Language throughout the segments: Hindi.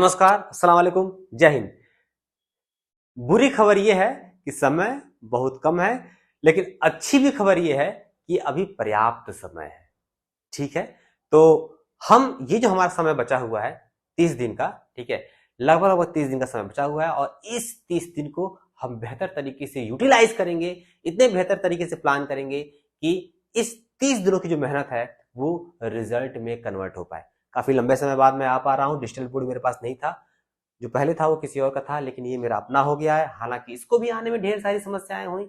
नमस्कार, अस्सलाम वालेकुम, जय हिंद। बुरी खबर यह है कि समय बहुत कम है, लेकिन अच्छी भी खबर यह है कि अभी पर्याप्त समय है। ठीक है, तो हम ये जो हमारा समय बचा हुआ है 30 दिन का, ठीक है, लगभग 30 दिन का समय बचा हुआ है और इस 30 दिन को हम बेहतर तरीके से यूटिलाइज करेंगे, इतने बेहतर तरीके से प्लान करेंगे कि इस 30 दिनों की जो मेहनत है वो रिजल्ट में कन्वर्ट हो पाए। काफी लंबे समय बाद मैं आ पा रहा हूँ। डिजिटल बोर्ड मेरे पास नहीं था, जो पहले था वो किसी और का था, लेकिन ये मेरा अपना हो गया है। हालांकि इसको भी आने में ढेर सारी समस्याएं हुई,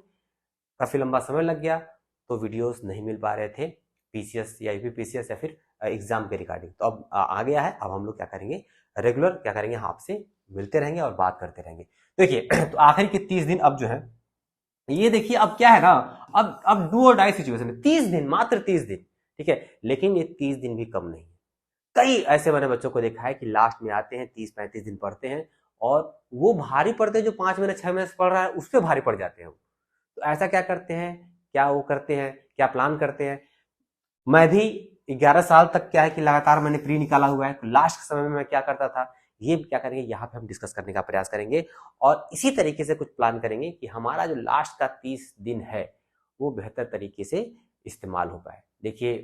काफी लंबा समय लग गया, तो वीडियोस नहीं मिल पा रहे थे पीसीएस या यूपीपीसीएस या फिर एग्जाम के रिगार्डिंग। तो अब आ गया है। अब हम लोग क्या करेंगे, रेगुलर क्या करेंगे, आपसे मिलते रहेंगे और बात करते रहेंगे। देखिए तो आखिर के 30 दिन अब जो है, ये देखिए अब क्या है ना, अब डू और डाई सिचुएशन है। 30 दिन, मात्र 30 दिन, ठीक है, लेकिन ये 30 दिन भी कम नहीं है। कई ऐसे मैंने बच्चों को देखा है कि लास्ट में आते हैं, 30-35 दिन पढ़ते हैं और वो भारी पड़ते हैं, जो 5 महीने 6 महीने से पढ़ रहा है उस पर भारी पड़ जाते हैं। तो ऐसा क्या करते हैं, क्या वो करते हैं, क्या प्लान करते हैं। मैं भी 11 साल तक क्या है कि लगातार मैंने प्री निकाला हुआ है, तो लास्ट के समय में मैं क्या करता था, ये क्या करेंगे यहाँ पे हम डिस्कस करने का प्रयास करेंगे और इसी तरीके से कुछ प्लान करेंगे कि हमारा जो लास्ट का 30 दिन है वो बेहतर तरीके से इस्तेमाल हो पाए। देखिए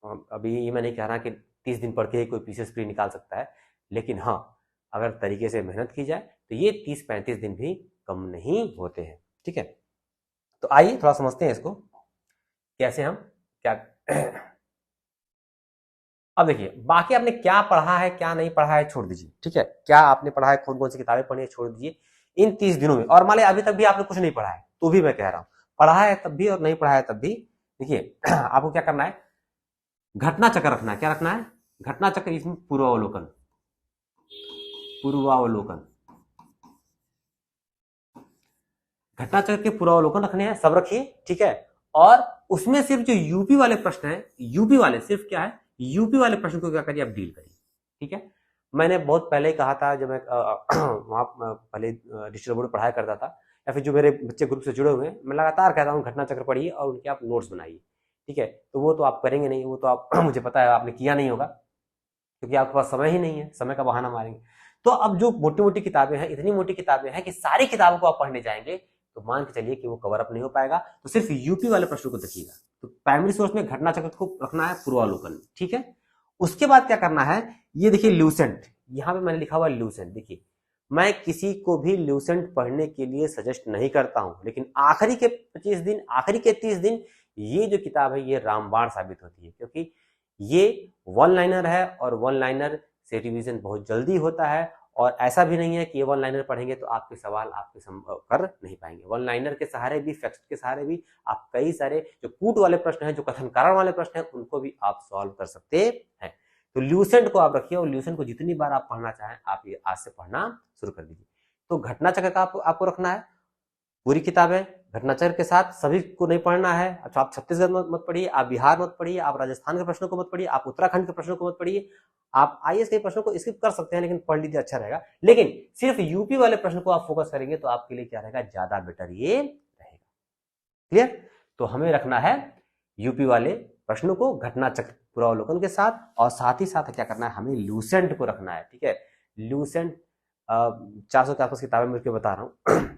अभी ये मैं नहीं कह रहा कि 30 दिन पढ़ के ही कोई पीसीएस प्री निकाल सकता है, लेकिन हाँ, अगर तरीके से मेहनत की जाए तो ये 30-35 दिन भी कम नहीं होते हैं। ठीक है, तो आइए थोड़ा समझते हैं इसको, कैसे हम क्या अब देखिए, बाकी आपने क्या पढ़ा है क्या नहीं पढ़ा है छोड़ दीजिए। ठीक है, क्या आपने पढ़ा है, कौन कौन सी किताबें पढ़ी है छोड़ दीजिए इन 30 दिनों में। और मान लिया अभी तक भी आपने कुछ नहीं पढ़ा है तो भी मैं कह रहा हूं, पढ़ा है तब भी और नहीं पढ़ा है तब भी, देखिए आपको क्या करना है, घटना चक्र रखना है। क्या रखना है, घटना चक्र, इसमें पूर्वावलोकन, पूर्वावलोकन, घटना चक्र के पूर्वावलोकन रखने हैं, सब रखिए। ठीक है, और उसमें सिर्फ जो यूपी वाले प्रश्न है, यूपी वाले सिर्फ क्या है, यूपी वाले प्रश्न को क्या करिए, आप डील करिए। ठीक है, मैंने बहुत पहले ही कहा था, जब मैं वहां पहले डिजिटल बोर्ड पढ़ाया करता था, या फिर जो मेरे बच्चे ग्रुप से जुड़े हुए हैं, मैं लगातार कहता हूँ घटना चक्र पढ़िए और उनके आप नोट्स बनाइए। ठीक है, तो वो तो आप करेंगे नहीं, वो तो आप मुझे पता है आपने किया नहीं होगा, क्योंकि आपके पास समय ही नहीं है, समय का बहाना मारेंगे। तो अब जो मोटी मोटी किताबें हैं, इतनी मोटी किताबें हैं कि सारी किताबों को आप पढ़ने जाएंगे तो मान के चलिए कि वो कवर अप नहीं हो पाएगा। तो सिर्फ यूपी वाले प्रश्न को देखिएगा। तो प्राइमरी सोर्स में घटना चक्र को रखना है पूर्वावलोकन। ठीक है, उसके बाद क्या करना है, ये देखिए ल्यूसेंट, यहां पे मैंने लिखा हुआ ल्यूसेंट। देखिए मैं किसी को भी ल्यूसेंट पढ़ने के लिए सजेस्ट नहीं करता हूं, लेकिन आखिरी के 25 दिन, आखिरी के 30 दिन ये जो किताब है ये रामबाण साबित होती है, क्योंकि ये वन लाइनर है और वन लाइनर से रिवीजन बहुत जल्दी होता है। और ऐसा भी नहीं है कि ये वन लाइनर पढ़ेंगे तो आपके सवाल आपके कर नहीं पाएंगे। वन लाइनर के सहारे भी, फैक्ट के सहारे भी आप कई सारे जो कूट वाले प्रश्न हैं, जो कथन कारण वाले प्रश्न हैं, उनको भी आप सॉल्व कर सकते हैं। तो ल्यूसेंट को आप रखिए और ल्यूसेंट को जितनी बार आप पढ़ना चाहें आप ये आज से पढ़ना शुरू कर दीजिए। तो घटना चक्र का आपको रखना है, पूरी किताबें घटना चक्र के साथ, सभी को नहीं पढ़ना है। अच्छा, आप छत्तीसगढ़ मत पढ़िए, आप बिहार मत पढ़िए, आप राजस्थान के प्रश्नों को मत पढ़िए, आप उत्तराखंड के प्रश्नों को मत पढ़िए, आप आईएएस के प्रश्नों को स्किप कर सकते हैं, लेकिन पढ़ लीजिए, अच्छा रहेगा। लेकिन सिर्फ यूपी वाले प्रश्न को आप फोकस करेंगे तो आपके लिए क्या रहेगा, ज्यादा बेटर ये रहेगा। क्लियर, तो हमें रखना है यूपी वाले प्रश्नों को घटना चक्र पूर्वावलोकन के साथ, और साथ ही साथ क्या करना है, हमें ल्यूसेंट को रखना है। ठीक है, ल्यूसेंट 400 के आसपास किताबें मिलकर बता रहा हूं।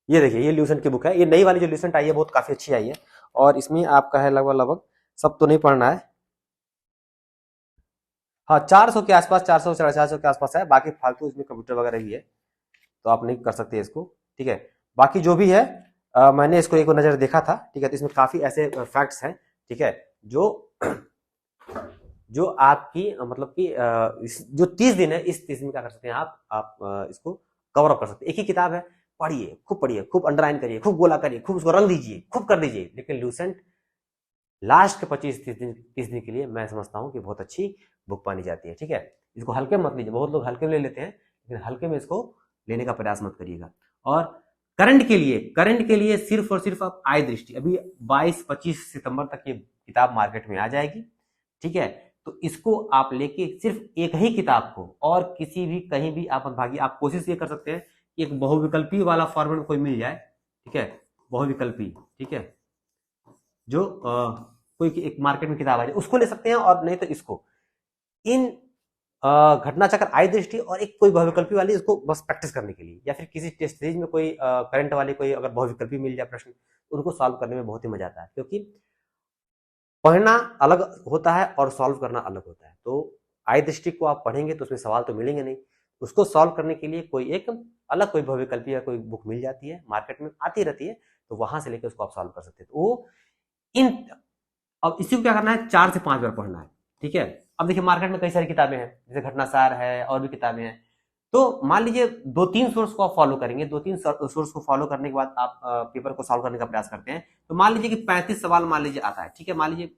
ये देखिए, ये ल्यूसेंट की बुक है, ये नई वाली जो ल्यूसेंट आई है बहुत काफी अच्छी आई है, और इसमें आपका है लगभग सब तो नहीं पढ़ना है, हाँ 400 के आसपास, 400 450 के आसपास है। बाकी फालतू इसमें कंप्यूटर वगैरह ही है, तो आप नहीं कर सकते इसको। ठीक है, बाकी जो भी है मैंने इसको एक नजर देखा था। ठीक है, तो इसमें काफी ऐसे फैक्ट्स हैं, ठीक है, जो जो आपकी मतलब कि जो 30 दिन है, इस 30 दिन में क्या कर सकते हैं आप इसको कवर अप कर सकते हैं। एक ही किताब है, पढ़िए, खूब अंडरलाइन करिए, खूब गोला करिए, खूब उसको रंग दीजिए, खूब कर दीजिए। लेकिन ल्यूसेंट लास्ट के 25-30 दिन के लिए मैं समझता हूँ कि बहुत अच्छी बुक मानी जाती है। ठीक है, इसको हल्के में मत लीजिए, बहुत लोग हल्के में ले लेते हैं, लेकिन हल्के में इसको लेने का प्रयास मत करिएगा। और करंट के लिए सिर्फ और सिर्फ आप आय दृष्टि, अभी 22-25 सितंबर तक ये किताब मार्केट में आ जाएगी। ठीक है, तो इसको आप लेके सिर्फ एक ही किताब को, और किसी भी कहीं भी आप मत भागिए। आप कोशिश ये कर सकते हैं कि एक बहुविकल्पी वाला फॉर्मेट कोई मिल जाए। ठीक है, बहुविकल्पी, ठीक है, जो कोई एक मार्केट में किताब आ जाए उसको ले सकते हैं, और नहीं तो इसको, इन घटना चक्र, आय दृष्टि और एक कोई बहुविकल्पी वाली, इसको बस प्रैक्टिस करने के लिए, या फिर किसी टेस्ट सीरीज में कोई करंट वाली कोई अगर बहुविकल्पी मिल जाए प्रश्न, उनको सॉल्व करने में बहुत ही मजा आता है, क्योंकि पढ़ना अलग होता है और सॉल्व करना अलग होता है। तो आय दृष्टि को आप पढ़ेंगे तो उसमें सवाल तो मिलेंगे नहीं, उसको सॉल्व करने के लिए कोई एक अलग कोई बहुविकल्पी या कोई बुक मिल जाती है, मार्केट में आती रहती है, तो वहां से लेकर उसको आप सॉल्व कर सकते हैं। तो वो इन, अब इसी को क्या करना है, 4 से 5 बार पढ़ना है, ठीक है। अब देखिए मार्केट में कई सारी किताबें हैं, जैसे घटनासार है और भी किताबें हैं, तो मान लीजिए 2-3 सोर्स को आप फॉलो करेंगे, 2-3 सोर्स को फॉलो करने के बाद आप पेपर को सॉल्व करने का प्रयास करते हैं, तो मान लीजिए कि 35 सवाल मान लीजिए आता है, ठीक है, मान लीजिए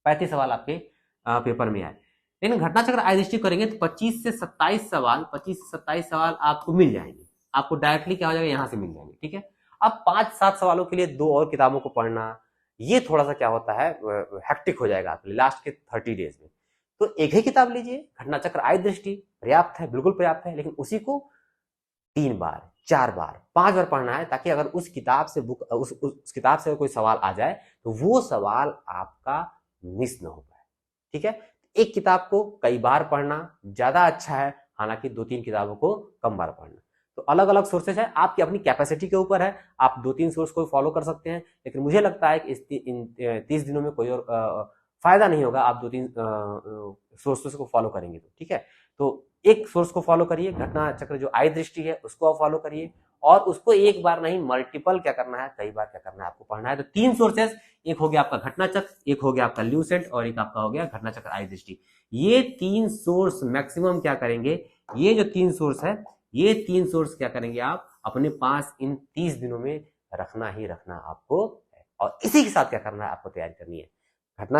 35 सवाल आपके पेपर में आए, लेकिन घटना चक्र आय दृष्टि करेंगे तो 25 से 27 सवाल आपको मिल जाएंगे, आपको डायरेक्टली क्या हो जाएगा, यहां से मिल जाएंगे, ठीक है। अब 5-7 सवालों के लिए 2 और किताबों को पढ़ना, ये थोड़ा सा क्या होता है, हेक्टिक हो जाएगा आपके लिए लास्ट के 30 डेज में। तो एक ही किताब लीजिए, घटना चक्र आय दृष्टि, पर्याप्त है, बिल्कुल पर्याप्त है, लेकिन उसी को 3 बार, 4 बार, 5 बार पढ़ना है, ताकि अगर उस किताब से उस किताब से कोई सवाल आ जाए तो वो सवाल आपका मिस ना हो पाए, ठीक है। एक किताब को कई बार पढ़ना ज्यादा अच्छा है, हालांकि 2-3 किताबों को कम बार पढ़ना। तो अलग अलग सोर्सेज है, आपकी अपनी कैपेसिटी के ऊपर है, आप 2-3 सोर्स को फॉलो कर सकते हैं, लेकिन मुझे लगता है कि इन 30 दिनों में कोई और फायदा नहीं होगा आप 2-3 सोर्सेस को फॉलो करेंगे तो, ठीक है। तो एक सोर्स को फॉलो करिए, घटना चक्र जो आय दृष्टि है उसको आप फॉलो करिए, और उसको एक बार नहीं मल्टीपल क्या करना है, कई बार क्या करना है आपको पढ़ना है। तो 3 सोर्सेस, एक हो गया आपका घटना चक्र, एक हो गया आपका ल्यूसेंट, और एक आपका हो गया घटना चक्र आय दृष्टि। ये 3 सोर्स मैक्सिमम क्या करेंगे, ये जो 3 सोर्स है, ये 3 सोर्स क्या करेंगे आप अपने पास इन 30 दिनों में रखना ही रखना आपको है, और इसी के साथ क्या करना है, आपको तैयारी करनी है, घटना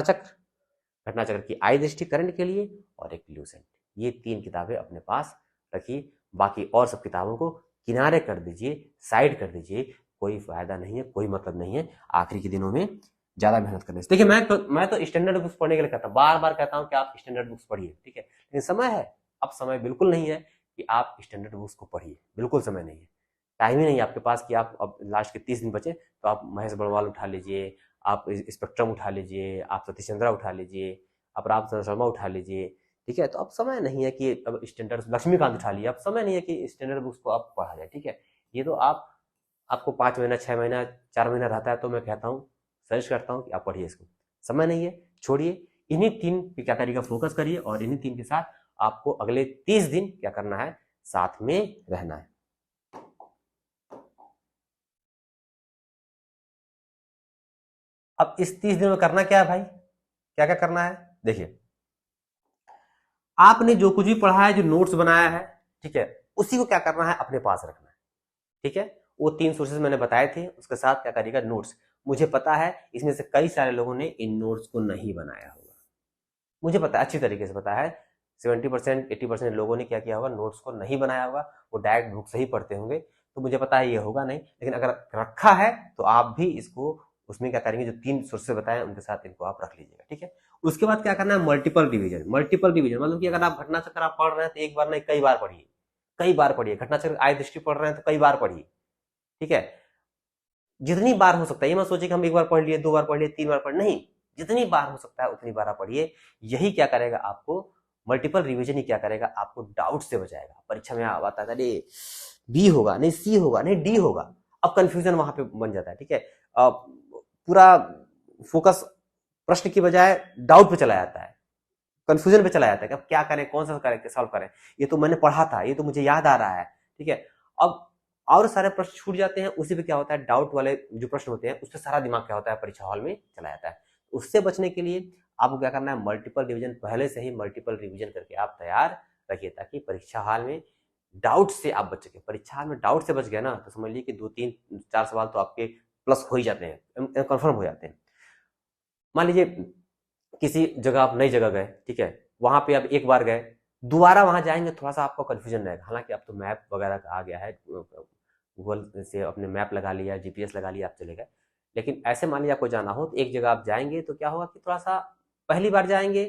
चक्र की आय दृष्टि करंट के लिए, और एक ल्यूसेंट, ये 3 किताबें अपने पास रखिए, बाकी और सब किताबों को किनारे कर दीजिए, साइड कर दीजिए, कोई फायदा नहीं है, कोई मतलब नहीं है आखिरी के दिनों में ज्यादा मेहनत करने से। देखिए मैं तो स्टैंडर्ड बुक्स पढ़ने के लिए कहता हूँ, बार बार कहता हूँ कि आप स्टैंडर्ड बुक्स पढ़िए, ठीक है, लेकिन समय है, अब समय बिल्कुल नहीं है कि आप स्टैंडर्ड बुक्स को पढ़िए, बिल्कुल समय नहीं है, टाइम ही नहीं है आपके पास कि आप अब लास्ट के 30 दिन बचे तो आप महेश बड़वाल उठा लीजिए, आप स्पेक्ट्रम उठा लीजिए, आप सतीश चंद्रा उठा लीजिए, आप रामचंद्र शर्मा उठा लीजिए, ठीक है। तो अब समय नहीं है कि अब स्टैंडर्ड लक्ष्मीकांत उठा लिया, अब समय नहीं है कि स्टैंडर्ड बुक्स को आप पढ़ा जाए, ठीक है। ये तो आपको 5 महीना, 6 महीना, 4 महीना रहता है, तो मैं कहता हूँ, सजेस्ट करता हूँ कि आप पढ़िए इसको, समय नहीं है, छोड़िए, इन्हीं 3 पे क्या करिएगा, फोकस करिए, और इन्हीं 3 के साथ आपको अगले 30 दिन क्या करना है, साथ में रहना है। अब इस 30 दिन में करना क्या है भाई, क्या क्या करना है, देखिए आपने जो कुछ भी पढ़ा है, जो नोट्स बनाया है, ठीक है, उसी को क्या करना है, अपने पास रखना है, ठीक है। वो 3 सोर्सेज मैंने बताए थे, उसके साथ क्या करिएगा, नोट्स। मुझे पता है इसमें से कई सारे लोगों ने इन नोट्स को नहीं बनाया होगा, मुझे पता है, अच्छी तरीके से पता है, 70% 80% लोगों ने क्या किया होगा, नोट्स को नहीं बनाया होगा, वो डायरेक्ट बुक से ही पढ़ते होंगे, तो मुझे पता है ये होगा नहीं, लेकिन अगर रखा है तो आप भी इसको उसमें क्या करेंगे, जो 3 सोर्सेज बताए उनके साथ इनको आप रख लीजिएगा, ठीक है। उसके बाद क्या करना है, मल्टीपल रिवीजन मतलब कि अगर आप घटना चक्र आप पढ़ रहे हैं तो एक बार नहीं कई बार पढ़िए, कई बार पढ़िए, घटना चक्र आय दृष्टि पढ़ रहे हैं तो कई बार पढ़िए, ठीक है। जितनी बार हो सकता है, ये मत सोचिए कि हम एक बार पढ़ लिए, 2 बार पढ़ लिए, 3 बार पढ़, नहीं, जितनी बार हो सकता है उतनी बार आप पढ़िए। यही क्या करेगा आपको, मल्टीपल रिवीजन ही क्या करेगा, आपको डाउट से बचाएगा। परीक्षा में आता है अरे बी होगा नहीं, सी होगा नहीं, डी होगा, अब कंफ्यूजन वहां पे बन जाता है, ठीक है। पूरा फोकस प्रश्न की बजाय डाउट पे चला जाता है, कंफ्यूजन पे चला जाता है कि अब क्या करें, कौन सा करें, सॉल्व करें, ये तो मैंने पढ़ा था, ये तो मुझे याद आ रहा है, ठीक है। अब और सारे प्रश्न छूट जाते हैं, उसी पे क्या होता है, डाउट वाले जो प्रश्न होते हैं उस पर सारा दिमाग क्या होता है, परीक्षा हॉल में चला जाता है। उससे बचने के लिए आपको क्या करना है, मल्टीपल रिवीजन, पहले से ही मल्टीपल रिवीजन करके आप तैयार रखिए, ताकि परीक्षा हॉल में डाउट से आप बच सके। परीक्षा में डाउट से बच गए ना, तो समझ लीजिए कि 2-3-4 सवाल तो आपके प्लस हो ही जाते हैं, कंफर्म हो जाते हैं। मान लीजिए किसी जगह आप नई जगह गए, ठीक है, वहां पे आप एक बार गए, दोबारा वहां जाएंगे थोड़ा सा आपको कंफ्यूजन रहेगा, हालांकि अब तो मैप वगैरह आ गया है, गूगल से अपने मैप लगा लिया, जीपीएस लगा लिया, आप चले गए। लेकिन ऐसे मान लीजिए आपको जाना हो तो एक जगह आप जाएंगे तो क्या होगा कि थोड़ा सा, पहली बार जाएंगे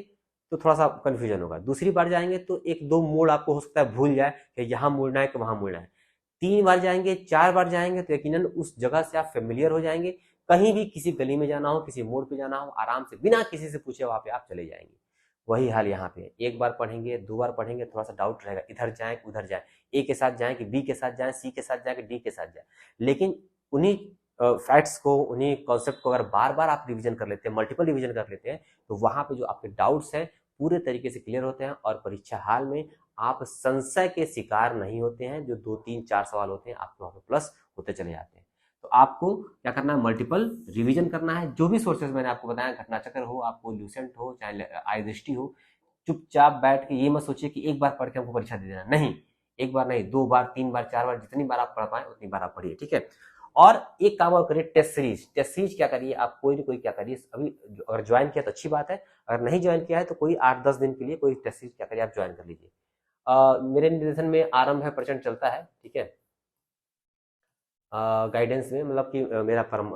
तो थोड़ा सा कंफ्यूजन होगा, दूसरी बार जाएंगे तो 1-2 मोड़ आपको हो सकता है भूल जाए कि यहाँ मुड़ना है कि वहां मुड़ना है, 3 बार जाएंगे, 4 बार जाएंगे तो यकीनन उस जगह से आप फेमिलियर हो जाएंगे, कहीं भी किसी गली में जाना हो, किसी मोड़ पे जाना हो, आराम से बिना किसी से पूछे वहां पे आप चले जाएंगे। वही हाल यहाँ पे, एक बार पढ़ेंगे, 2 बार पढ़ेंगे, थोड़ा सा डाउट रहेगा, इधर जाएं उधर जाएं, ए के साथ जाएं कि बी के साथ जाएं, सी के साथ जाएं कि डी के साथ जाएं। लेकिन उन्हीं फैक्ट्स को, उन्हीं कॉन्सेप्ट को अगर बार बार आप रिविजन कर लेते हैं, मल्टीपल रिविजन कर लेते हैं, तो वहां पे जो आपके डाउट्स हैं पूरे तरीके से क्लियर होते हैं और परीक्षा हाल में आप संशय के शिकार नहीं होते हैं। जो 2, 3, 4 सवाल होते हैं आपके वहां पे प्लस होते चले जाते हैं। तो आपको क्या करना है, मल्टीपल रिवीजन करना है। जो भी सोर्सेज मैंने आपको बताया, घटनाचक्र हो, आपको ल्यूसेंट हो, चाहे आई दृष्टि हो, चुपचाप बैठ के ये मत सोचिए कि एक बार पढ़ के हमको परीक्षा दे देना, नहीं, एक बार नहीं, 2 बार, 3 बार, 4 बार, जितनी बार आप पढ़ पाए उतनी बार आप पढ़िए, ठीक है। और एक काम और करिए, टेस्ट सीरीज। टेस्ट सीरीज क्या करिए, आप कोई ना कोई क्या करिए, अभी अगर ज्वाइन किया तो अच्छी बात है, अगर नहीं ज्वाइन किया है तो कोई 8-10 दिन के लिए कोई टेस्ट सीरीज क्या करिए, आप ज्वाइन कर लीजिए। मेरे निर्देशन में आरंभ है प्रचंड चलता है, ठीक है। गाइडेंस में मतलब कि मैं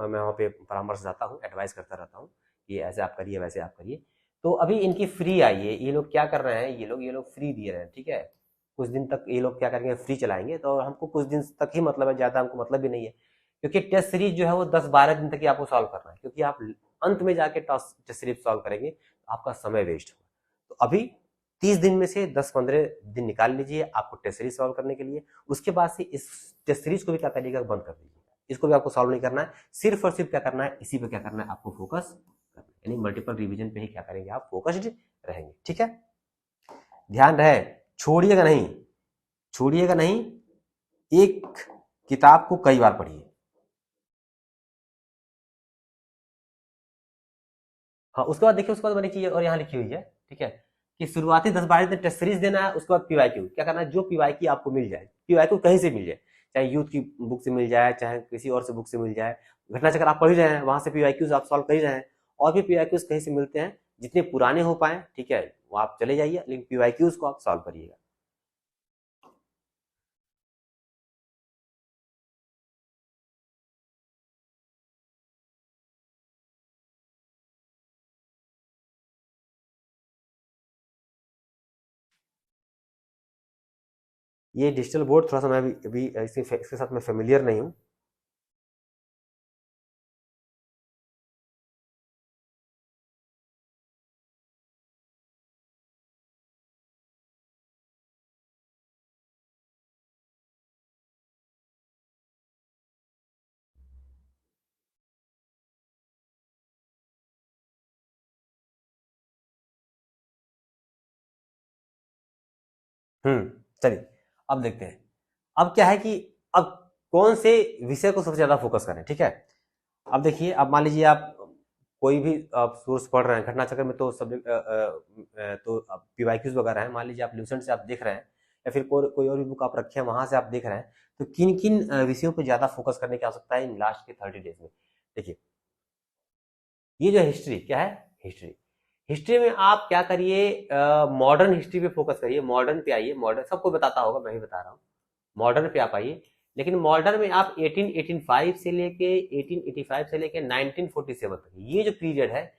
वहाँ पे परामर्श जाता हूँ, एडवाइस करता रहता हूँ कि ऐसे आप करिए, वैसे आप करिए। तो अभी इनकी फ्री आई है, ये लोग क्या कर रहे हैं, ये लोग फ्री दिए रहे हैं, ठीक है। कुछ दिन तक ये लोग क्या करेंगे, फ्री चलाएंगे, तो हमको कुछ दिन तक ही मतलब है, ज़्यादा हमको मतलब भी नहीं है, क्योंकि टेस्ट सीरीज जो है वो 10-12 दिन तक ही आपको सॉल्व करना है, क्योंकि आप अंत में जाके टेस्ट सीरीज सॉल्व करेंगे तो आपका समय वेस्ट होगा। तो अभी 30 दिन में से 10-15 दिन निकाल लीजिए आपको टेस्ट सीरीज सॉल्व करने के लिए। उसके बाद से इस टेस्ट सीरीज को भी क्या करिएगा, बंद कर दीजिएगा, इसको भी आपको सॉल्व नहीं करना है, सिर्फ और सिर्फ क्या करना है, इसी पे क्या करना है, आपको फोकस करना है, यानी मल्टीपल रिवीजन पे ही क्या करेंगे, आप फोकस्ड रहेंगे, ठीक है। ध्यान रहे, छोड़िएगा नहीं, छोड़िएगा नहीं, एक किताब को कई बार पढ़िए। हाँ, उसके बाद देखिए, उसके बाद बड़ी चीज और यहाँ लिखी हुई है, ठीक है, कि शुरुआती 10-12 दिन टेस्ट सीरीज देना है, उसके बाद पीवाईक्यू क्या करना है, जो पीवाईक्यू आपको मिल जाए, पीवाईक्यू कहीं से मिल जाए, चाहे यूथ की बुक से मिल जाए, चाहे किसी और से बुक से मिल जाए, घटनाचक्र आप पढ़ ही रहे हैं, वहां से पीवाईक्यूज आप सॉल्व कर ही रहे हैं, और भी पीवाईक्यूज कहीं से मिलते हैं, जितने पुराने हो पाए, ठीक है, वो आप चले जाइए, लेकिन पीवाईक्यूज को आप सॉल्व करिएगा। ये डिजिटल बोर्ड थोड़ा सा मैं अभी इसके साथ मैं फेमिलियर नहीं हूँ। चलिए, अब देखते हैं, अब क्या है कि अब कौन से विषय को सबसे ज्यादा फोकस करें, ठीक है। अब देखिए, अब मान लीजिए आप कोई भी आप सोर्स पढ़ रहे हैं, घटना चक्र में तो सब्जेक्ट तो पीवाईक्यूज वगैरह है, मान लीजिए आप ल्यूसेंट से आप देख रहे हैं, या फिर कोई और भी बुक आप रखे हैं, वहां से आप देख रहे हैं, तो किन किन विषयों पर ज्यादा फोकस करने की आवश्यकता है इन लास्ट के 30 डेज में। देखिए, ये जो हिस्ट्री क्या है, हिस्ट्री, हिस्ट्री में आप क्या करिए, मॉडर्न हिस्ट्री पे फोकस करिए, मॉडर्न पे आइए, मॉडर्न सबको बताता होगा, मैं ही बता रहा हूँ, मॉडर्न पे आप आइए, लेकिन मॉडर्न में आप 1885 से लेके 1885 से लेके 1947 तक, ये जो पीरियड है,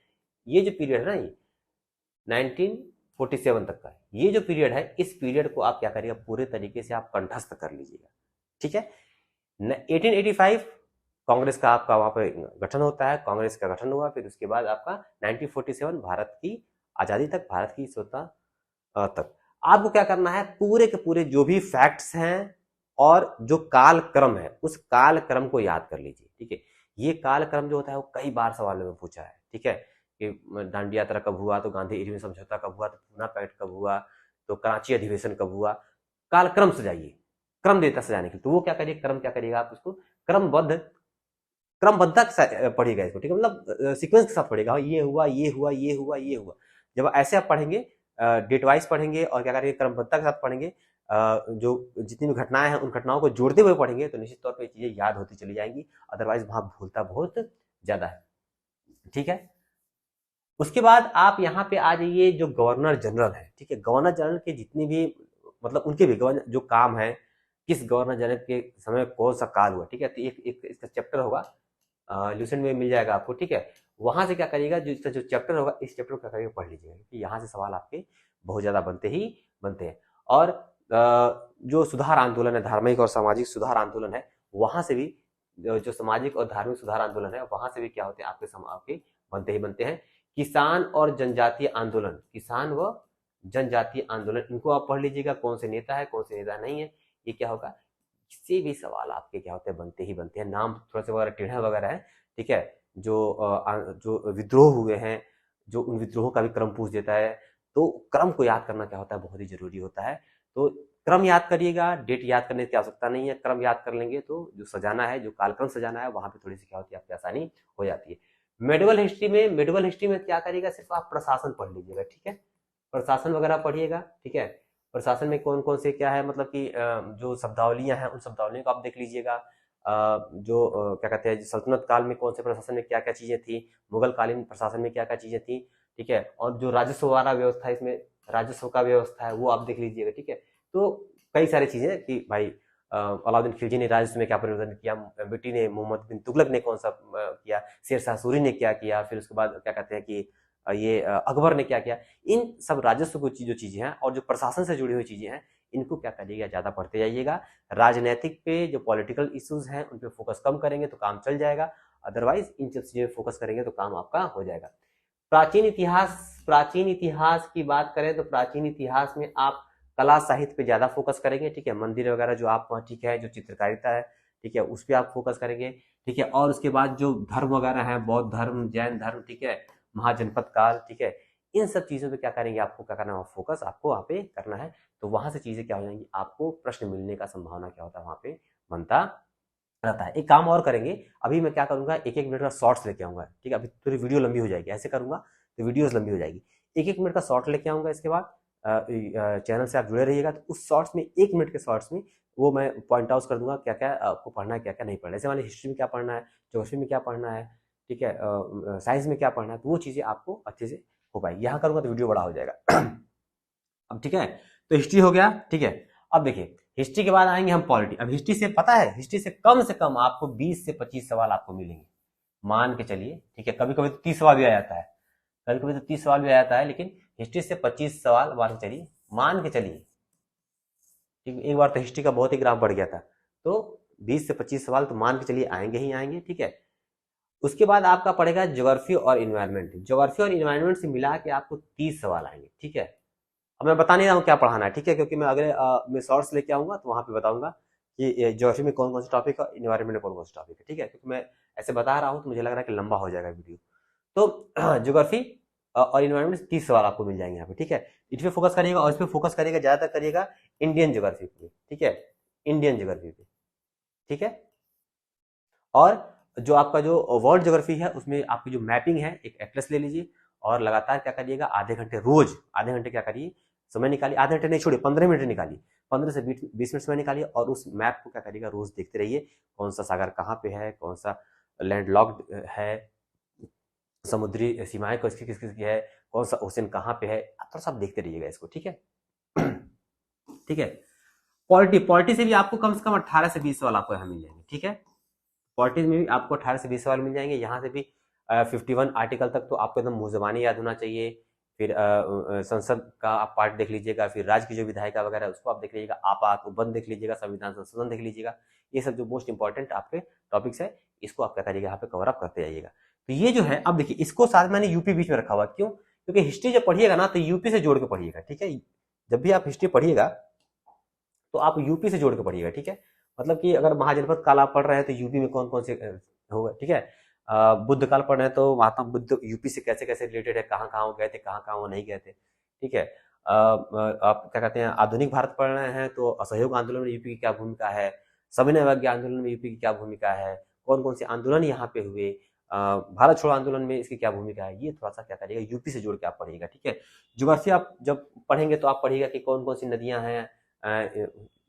ये जो पीरियड है ना, ये 1947 तक का ये जो पीरियड है, इस पीरियड को आप क्या करिएगा, पूरे तरीके से आप कंठस्थ कर लीजिएगा, ठीक है। 1885 कांग्रेस का आपका वहां पर गठन होता है, कांग्रेस का गठन हुआ, फिर उसके बाद आपका 1947 भारत की आजादी तक, भारत की स्वतंत्रता तक आपको क्या करना है, पूरे के पूरे जो भी फैक्ट्स हैं और जो काल क्रम है, उस काल क्रम को याद कर लीजिए, ठीक है। ये काल क्रम जो होता है वो कई बार सवालों में पूछा है, ठीक है, कि दांडी यात्रा कब हुआ, तो गांधी इरविन समझौता कब हुआ, तो पूना पैक्ट कब हुआ, तो कराची अधिवेशन कब हुआ, कालक्रम सजाइए, क्रम देता सजाने के लिए, तो वो क्या करिए, क्रम क्या करिएगा, आप उसको क्रमबद्ध, क्रमबद्धता पढ़िएगा इसको, ठीक है, मतलब सीक्वेंस के साथ पढ़ेगा, ये हुआ, ये हुआ, ये हुआ, ये हुआ। जब ऐसे आप पढ़ेंगे, डेट वाइज पढ़ेंगे और क्या करेंगे, क्रमबद्धता के साथ पढ़ेंगे, जो जितनी भी घटनाएं हैं उन घटनाओं को जोड़ते हुए पढ़ेंगे, तो निश्चित तौर पे चीजें याद होती चली जाएंगी, अदरवाइज वहां भूलता बहुत ज्यादा है, ठीक है। उसके बाद आप यहाँ पे आ जाइए, जो गवर्नर जनरल है, ठीक है, गवर्नर जनरल के जितने भी मतलब उनके भी गवर्नर जो काम है, किस गवर्नर जनरल के समय कौन सा काल हुआ, ठीक है, तो एक इसका चैप्टर होगा, ल्यूसेंट में मिल जाएगा आपको, ठीक है। वहां से क्या करिएगा, जो इसका जो चैप्टर होगा, इस चैप्टर को क्या करिएगा, पढ़ लीजिएगा, क्योंकि यहाँ से सवाल आपके बहुत ज्यादा बनते हैं। और जो सुधार आंदोलन है, धार्मिक और सामाजिक सुधार आंदोलन है, वहां से भी जो सामाजिक और धार्मिक सुधार आंदोलन है वहां से भी क्या होते हैं आपके बनते ही बनते हैं। किसान और जनजातीय आंदोलन, किसान व जनजातीय आंदोलन, इनको आप पढ़ लीजिएगा, कौन से नेता है कौन से नेता नहीं है। ये क्या होगा, किसी भी सवाल आपके क्या होते हैं बनते ही बनते हैं। नाम थोड़ा सा वगैरह टेढ़ा वगैरह है, ठीक है, जो विद्रोह हुए हैं, जो उन विद्रोहों का भी क्रम पूछ देता है। तो क्रम को याद करना क्या होता है, बहुत ही जरूरी होता है। तो क्रम याद करिएगा, डेट याद करने की आवश्यकता नहीं है। क्रम याद कर लेंगे तो जो सजाना है, जो कालक्रम सजाना है, वहां पे थोड़ी सी क्या होती है आपकी आसानी हो जाती है। मेडिवल हिस्ट्री में क्या करिएगा, सिर्फ आप प्रशासन पढ़ लीजिएगा, ठीक है, प्रशासन वगैरह पढ़िएगा, ठीक है। प्रशासन में कौन कौन से क्या है, मतलब कि जो शब्दावलियां हैं उन शब्दावलियों को आप देख लीजिएगा। क्या कहते हैं, सल्तनत काल में कौन से प्रशासन में क्या क्या चीजें थी, मुगल कालीन प्रशासन में क्या क्या चीजें थी, ठीक है। और जो राजस्व वाला व्यवस्था, इसमें राजस्व का व्यवस्था है वो आप देख लीजिएगा, ठीक है। तो कई सारी चीजें कि भाई अलाउद्दीन खिलजी ने राजस्व में क्या परिवर्तन किया, बेटी ने मोहम्मद बिन तुगलक ने कौन सा किया, शेरशाह सूरी ने क्या किया, फिर उसके बाद क्या कहते हैं कि ये अकबर ने क्या किया। इन सब राजस्व की जो चीजें हैं और जो प्रशासन से जुड़ी हुई चीजें हैं, इनको क्या करिएगा, ज्यादा पढ़ते जाइएगा। राजनीतिक पे जो पॉलिटिकल इश्यूज हैं उन पे फोकस कम करेंगे तो काम चल जाएगा, अदरवाइज इन सब चीजों पे फोकस करेंगे तो काम आपका हो जाएगा। प्राचीन इतिहास की बात करें तो प्राचीन इतिहास में आप कला साहित्य पे ज्यादा फोकस करेंगे, ठीक है। मंदिर वगैरह जो आप, ठीक है, जो चित्रकारिता है, ठीक है, उस पर आप फोकस करेंगे, ठीक है। और उसके बाद जो धर्म वगैरह है, बौद्ध धर्म, जैन धर्म, ठीक है, महाजनपद काल, ठीक है, इन सब चीजों पे क्या करेंगे, आपको क्या करना है, फोकस आपको वहां पे करना है। तो वहां से चीजें क्या हो जाएंगी, आपको प्रश्न मिलने का संभावना क्या होता है, वहां पे बनता रहता है। एक काम और करेंगे, अभी मैं क्या करूंगा, एक एक मिनट का शॉर्ट्स लेके आऊंगा, ठीक है। अभी पूरी वीडियो लंबी हो जाएगी, ऐसे करूंगा तो वीडियोस लंबी हो जाएगी। एक एक मिनट का शॉर्ट लेके आऊंगा, इसके बाद चैनल से आप जुड़े रहिएगा। तो उस शॉर्ट्स में, एक मिनट के शॉर्ट्स में, वो मैं पॉइंट आउट कर दूंगा क्या क्या आपको पढ़ना है, क्या क्या नहीं पढ़ना है। जैसे मान हिस्ट्री में क्या पढ़ना है, ज्योग्राफी में क्या पढ़ना है, ठीक है, साइंस में क्या पढ़ना है, तो वो चीजें आपको अच्छे से हो पाएगी। यहाँ करूंगा तो वीडियो बड़ा हो जाएगा। अब ठीक है, तो हिस्ट्री हो गया, ठीक है। अब देखिए, हिस्ट्री के बाद आएंगे हम पॉलिटी। अब हिस्ट्री से पता है, हिस्ट्री से कम आपको 20 से 25 सवाल आपको मिलेंगे, मान के चलिए, ठीक है। कभी कभी तो 30 सवाल भी आ जाता है, कभी कभी तो 30 सवाल भी आ जाता है, लेकिन हिस्ट्री से 25 सवाल मान के चलिए, ठीक। एक बार तो हिस्ट्री का बहुत ही ग्राफ बढ़ गया था, तो 20 से 25 सवाल तो मान के चलिए आएंगे ही आएंगे, ठीक है। उसके बाद आपका पड़ेगा ज्योग्राफी और इन्वायरमेंट। ज्योग्राफी और इन्वायरमेंट से मिला के आपको 30 सवाल आएंगे, ठीक है। अब मैं बता नहीं रहा हूँ क्या पढ़ाना है, ठीक है, क्योंकि मैं अगले मैं शॉर्ट्स लेके आऊंगा तो वहां पे बताऊंगा कि ज्योग्राफी में कौन कौन से टॉपिक है, इन्वायरमेंट में कौन कौन से टॉपिक है, ठीक है। क्योंकि मैं ऐसे बता रहा हूँ तो मुझे लग रहा है कि लंबा हो जाएगा वीडियो। तो ज्योग्राफी और इन्वायरमेंट 30 सवाल आपको मिल जाएंगे यहाँ पे, ठीक है। इस पे फोकस करिएगा और इस पे फोकस करिएगा, ज्यादातर करिएगा इंडियन ज्योग्राफी पे, ठीक है, इंडियन ज्योग्राफी पे, ठीक है। और जो आपका जो वर्ल्ड ज्योग्राफी है उसमें आपकी जो मैपिंग है, एक एटलस ले लीजिए और लगातार क्या करिएगा, आधे घंटे रोज, आधे घंटे क्या करिए, समय निकालिए, आधे घंटे नहीं छोड़िए, 15 मिनट निकालिए, 15 से 20 मिनट समय निकालिए और उस मैप को क्या करिएगा, रोज देखते रहिए। कौन सा सागर कहाँ पे है, कौन सा लैंड लॉक्ड है, समुद्री सीमाएं किसकी किसकी है, कौन सा ओशन कहाँ पे है, आप थोड़ा सा देखते रहिएगा इसको, ठीक है। ठीक है। पॉलिटी से भी आपको कम से कम 18 से 20 सवाल आपको यहाँ मिल जाएंगे, ठीक है। पॉलिटिक्स में भी आपको 18 से 20 सवाल मिल जाएंगे। यहाँ से भी 51 आर्टिकल तक तो आपको एकदम मुंह ज़बानी याद होना चाहिए। फिर संसद का आप पार्ट देख लीजिएगा, फिर राज्य की जो विधायिका वगैरह उसको आप देख लीजिएगा, आपात उपबंध देख लीजिएगा, संविधान संशोधन देख लीजिएगा। ये सब जो मोस्ट इंपॉर्टेंट आपके टॉपिक्स है, इसको आप क्या करिएगा, यहाँ पे कवर अप करते जाइएगा। तो ये जो है, अब देखिए, इसको साथ मैंने यूपी बीच में रखा हुआ, क्यों? क्योंकि हिस्ट्री जब पढ़िएगा ना तो यूपी से जोड़ के पढ़िएगा, ठीक है। जब भी आप हिस्ट्री पढ़िएगा तो आप यूपी से जोड़ के पढ़िएगा, ठीक है। मतलब कि अगर महाजनपद काल आप पढ़ रहे हैं तो यूपी में कौन कौन से होगा, ठीक है। बुद्ध काल पढ़ रहे हैं तो महात्मा बुद्ध यूपी से कैसे कैसे रिलेटेड है, कहाँ कहाँ वो गए थे, कहाँ कहाँ वो नहीं गए थे, ठीक है। आप क्या कहते हैं, आधुनिक भारत पढ़ रहे हैं तो असहयोग आंदोलन में यूपी की क्या भूमिका है, सविनय अवज्ञा आंदोलन में यूपी की क्या भूमिका है, कौन कौन से आंदोलन यहाँ पे हुए, भारत छोड़ो आंदोलन में इसकी क्या भूमिका है, ये थोड़ा सा क्या करिएगा, यूपी से जोड़ के आप पढ़िएगा, ठीक है। ज्योग्राफी आप जब पढ़ेंगे तो आप पढ़िएगा कि कौन कौन सी नदियां हैं,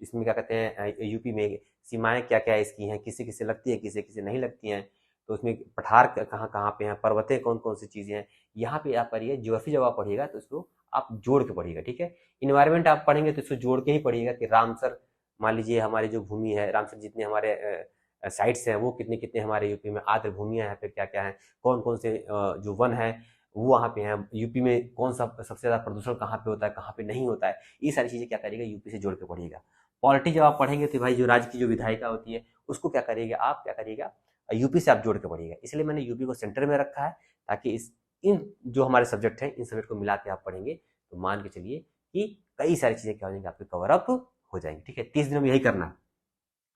इसमें क्या कहते हैं, यूपी में सीमाएं क्या क्या इसकी हैं, किसे किसे लगती है, किसे किसे नहीं लगती हैं, तो उसमें पठार कहाँ कहाँ पे हैं, पर्वतें कौन कौन सी चीजें हैं, यहाँ पे आप पढ़िए। ज्योग्राफी जब आप पढ़िएगा तो इसको आप जोड़ के पढ़िएगा, ठीक है। इन्वायरमेंट आप पढ़ेंगे तो इसको जोड़ के ही पढ़िएगा कि रामसर, मान लीजिए हमारी जो भूमि है, रामसर जितने हमारे साइट्स हैं वो कितने कितने हमारे यूपी में, आर्द्र भूमियां यहाँ पे क्या क्या है, कौन कौन से जो वन है वो वहाँ पे हैं, यूपी में कौन सा सबसे ज्यादा प्रदूषण कहाँ पे होता है, कहाँ पे नहीं होता है, ये सारी चीजें क्या करिएगा, यूपी से जोड़ के पढ़िएगा। पॉलिटी जब आप पढ़ेंगे तो भाई जो राज्य की जो विधायिका होती है उसको क्या करिएगा, आप क्या करिएगा, यूपी से आप जोड़ के पढ़िएगा। इसलिए मैंने यूपी को सेंटर में रखा है, ताकि इन जो हमारे सब्जेक्ट हैं इन सब्जेक्ट को मिला के आप पढ़ेंगे तो मान के चलिए कि कई सारी चीजें क्या हो जाएंगी, आपके कवर अप हो जाएंगे। ठीक है, 30 दिनों में यही करना है।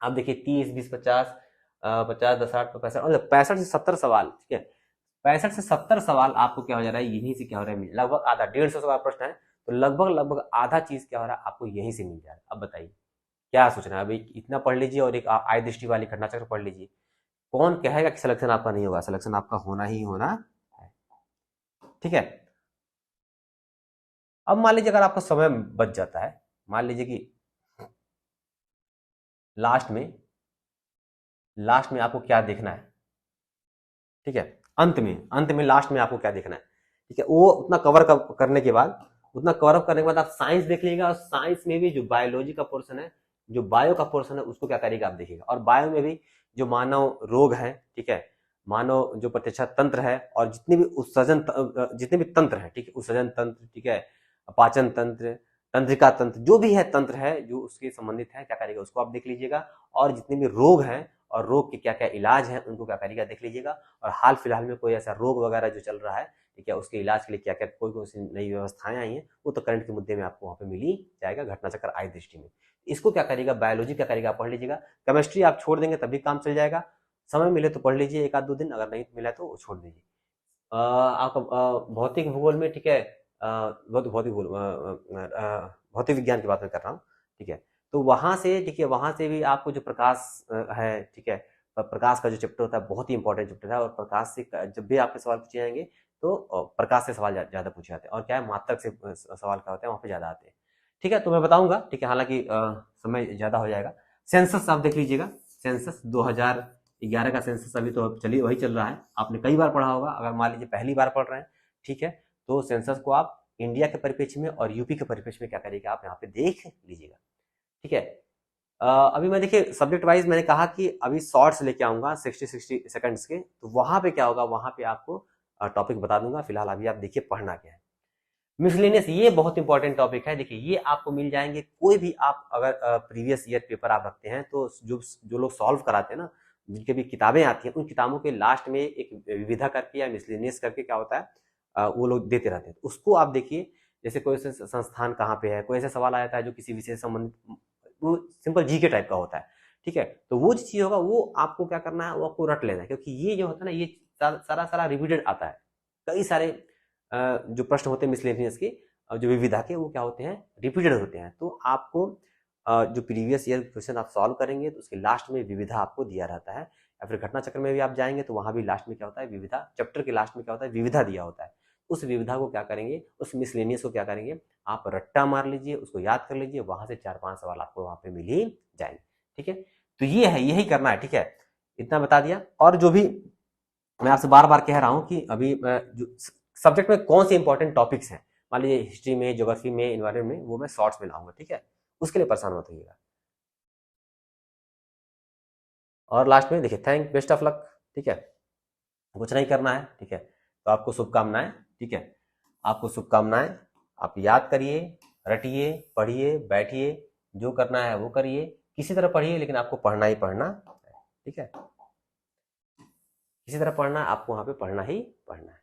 आप देखिए 30, 20, 50, 50, 10, 8, 65, 65 से 70 सवाल। ठीक है, 65 से 70 सवाल आपको क्या हो जा रहा है, यहीं से क्या हो रहा है, लगभग आधा, 150 सवाल प्रश्न है, तो लगभग आधा चीज क्या हो रहा है, आपको यहीं से मिल जा रहा है। अब बताइए क्या सोचना है। अभी इतना पढ़ लीजिए और एक आय दृष्टि वाली घटना चक्र पढ़ लीजिए। कौन कहेगा कि सिलेक्शन आपका नहीं होगा, सिलेक्शन आपका होना ही होना है। ठीक है, अब मान लीजिए अगर आपका समय बच जाता है, मान लीजिए कि लास्ट में आपको क्या देखना है। ठीक है, अंत में लास्ट में आपको क्या देखना है। ठीक है, वो उतना कवर करने के बाद, उतना कवर अप करने के बाद आप साइंस देख लीजिएगा, और साइंस में भी जो बायोलॉजी का पोर्शन है, जो बायो का पोर्शन है, उसको क्या करिएगा आप देखिएगा। और बायो में भी जो मानव रोग है, ठीक है, मानव जो प्रतिरक्षा तंत्र है, और जितने भी उत्सर्जन जितने भी तंत्र है, ठीक है, उत्सर्जन तंत्र, ठीक है, पाचन तंत्र, तंत्रिका तंत्र, जो भी है तंत्र है जो उसके संबंधित है, क्या करिएगा उसको आप देख लीजिएगा। और जितने भी रोग हैं और रोग के क्या क्या इलाज है उनको क्या करिएगा देख लीजिएगा। और हाल फिलहाल में कोई ऐसा रोग वगैरह जो चल रहा है, ठीक है, उसके इलाज के लिए क्या क्या कोई कौन सी नई व्यवस्थाएं आई हैं, वो तो करंट के मुद्दे में आपको वहाँ पे मिल ही जाएगा, घटना चक्र आय दृष्टि में। इसको क्या करिएगा, बायोलॉजी क्या करिएगा पढ़ लीजिएगा। केमिस्ट्री आप छोड़ देंगे तभी काम चल जाएगा, समय मिले तो पढ़ लीजिए 1-2 दिन, अगर नहीं मिला तो छोड़ दीजिए। आपका भौतिक भूगोल में, ठीक है, भौतिक विज्ञान की बात मैं कर रहा हूँ। ठीक है, तो वहां से, ठीक है, वहां से भी आपको जो प्रकाश है, ठीक है, प्रकाश का जो चैप्टर होता है बहुत ही इंपॉर्टेंट चैप्टर है। और प्रकाश से जब भी आपके सवाल पूछे जाएंगे तो प्रकाश से सवाल ज्यादा पूछे जाते हैं, और क्या है, मात्रक से सवाल क्या होते हैं वहां पे ज्यादा आते हैं। ठीक है, तो मैं बताऊंगा, ठीक है, हालांकि समय ज्यादा हो जाएगा। सेंसस आप देख लीजिएगा, सेंसस 2011 का सेंसस अभी तो चलिए वही चल रहा है, आपने कई बार पढ़ा होगा। अगर मान लीजिए पहली बार पढ़ रहे हैं, ठीक है, तो सेंसस को आप इंडिया के परिप्रेक्ष्य में और यूपी के परिप्रेक्ष्य में क्या करिएगा, आप यहाँ पे देख लीजिएगा। ठीक है, अभी मैं देखिए सब्जेक्ट वाइज मैंने कहा कि अभी शॉर्ट्स लेके आऊंगा 60 सेकंड्स के, तो वहां पे क्या होगा, वहां पे आपको टॉपिक बता दूंगा। फिलहाल अभी आप देखिए पढ़ना क्या है। मिसलेनियस, ये बहुत इंपॉर्टेंट टॉपिक है। देखिए ये आपको मिल जाएंगे, कोई भी आप अगर प्रीवियस ईयर पेपर आप रखते हैं तो जो लोग सॉल्व कराते हैं ना, जिनके भी किताबें आती हैं, उन किताबों के लास्ट में एक विविधा करके या मिसलेनियस करके क्या होता है, वो लोग देते रहते हैं। तो उसको आप देखिए, जैसे कोई ऐसे संस्थान कहाँ पे है, कोई ऐसा सवाल आ जाता है जो किसी विषय से संबंधित, वो सिंपल जी के टाइप का होता है। ठीक है, तो वो जो चीज होगा वो आपको क्या करना है, वो आपको रट लेना है, क्योंकि ये जो होता है ना, ये सारा रिपीटेड आता है। कई सारे जो प्रश्न होते हैं मिसलेनियस के, जो विविधा के, वो क्या होते हैं, रिपीटेड होते हैं। तो आपको जो प्रीवियस ईयर क्वेश्चन आप सॉल्व करेंगे तो उसके लास्ट में विविधा आपको दिया रहता है। या फिर घटना चक्र में भी आप जाएंगे तो वहां भी लास्ट में क्या होता है, विविधा, चैप्टर के लास्ट में क्या होता है, विविधा दिया होता है। उस विविधा को क्या करेंगे, उस मिसलेनियस को क्या करेंगे, आप रट्टा मार लीजिए, उसको याद कर लीजिए, वहां से 4-5 सवाल आपको वहां पे मिल ही जाएंगे। ठीक है, तो ये है, यही करना है। ठीक है, इतना बता दिया। और जो भी मैं आपसे बार बार कह रहा हूं कि अभी जो सब्जेक्ट में कौन से इंपॉर्टेंट टॉपिक्स हैं, मान लीजिए हिस्ट्री में, ज्योग्राफी में, इन्वायरमेंट में, वो मैं शॉर्ट्स में लाऊंगा। ठीक है, उसके लिए परेशान मत होइएगा। और लास्ट में देखिए, बेस्ट ऑफ लक। ठीक है, कुछ नहीं करना है। ठीक है, तो आपको शुभकामनाएं। ठीक है, आपको शुभकामनाएं। आप याद करिए, रटिए, पढ़िए, बैठिए, जो करना है वो करिए, किसी तरह पढ़िए, लेकिन आपको पढ़ना ही पढ़ना है। ठीक है, किसी तरह पढ़ना, आपको वहां पे पढ़ना ही पढ़ना है।